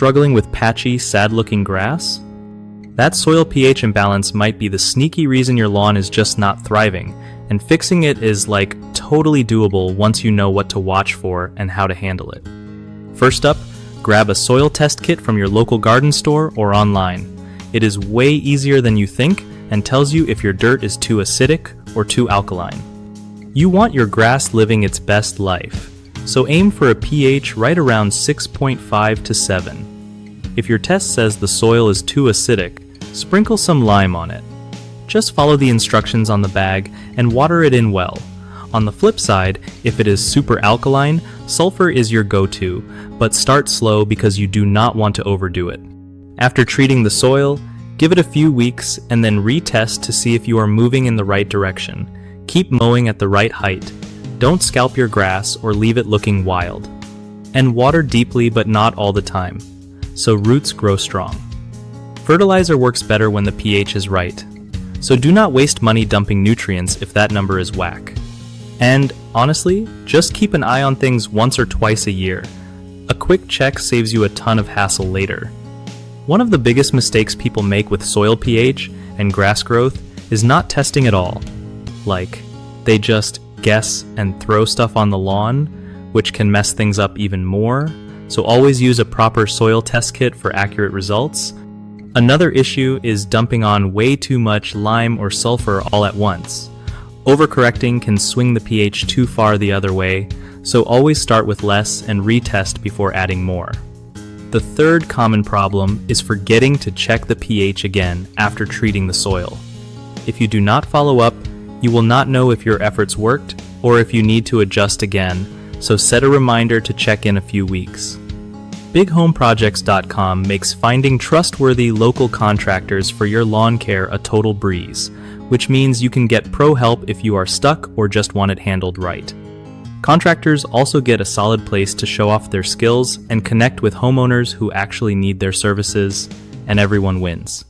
struggling with patchy, sad-looking grass? That soil pH imbalance might be the sneaky reason your lawn is just not thriving, and fixing it is totally doable once you know what to watch for and how to handle it. First up, grab a soil test kit from your local garden store or online. It is way easier than you think and tells you if your dirt is too acidic or too alkaline. You want your grass living its best life, so aim for a pH right around 6.5 to 7. If your test says the soil is too acidic, sprinkle some lime on it. Just follow the instructions on the bag and water it in well. On the flip side, if it is super alkaline, sulfur is your go-to, but start slow because you do not want to overdo it. After treating the soil, give it a few weeks and then retest to see if you are moving in the right direction. Keep mowing at the right height. Don't scalp your grass or leave it looking wild. And water deeply but not all the time, so roots grow strong. Fertilizer works better when the pH is right, so do not waste money dumping nutrients if that number is whack. And honestly, just keep an eye on things once or twice a year. A quick check saves you a ton of hassle later. One of the biggest mistakes people make with soil pH and grass growth is not testing at all. They just guess and throw stuff on the lawn, which can mess things up even more, so always use a proper soil test kit for accurate results. Another issue is dumping on way too much lime or sulfur all at once. Overcorrecting can swing the pH too far the other way, so always start with less and retest before adding more. The third common problem is forgetting to check the pH again after treating the soil. If you do not follow up, you will not know if your efforts worked or if you need to adjust again, so set a reminder to check in a few weeks. BigHomeProjects.com makes finding trustworthy local contractors for your lawn care a total breeze, which means you can get pro help if you are stuck or just want it handled right. Contractors also get a solid place to show off their skills and connect with homeowners who actually need their services, and everyone wins.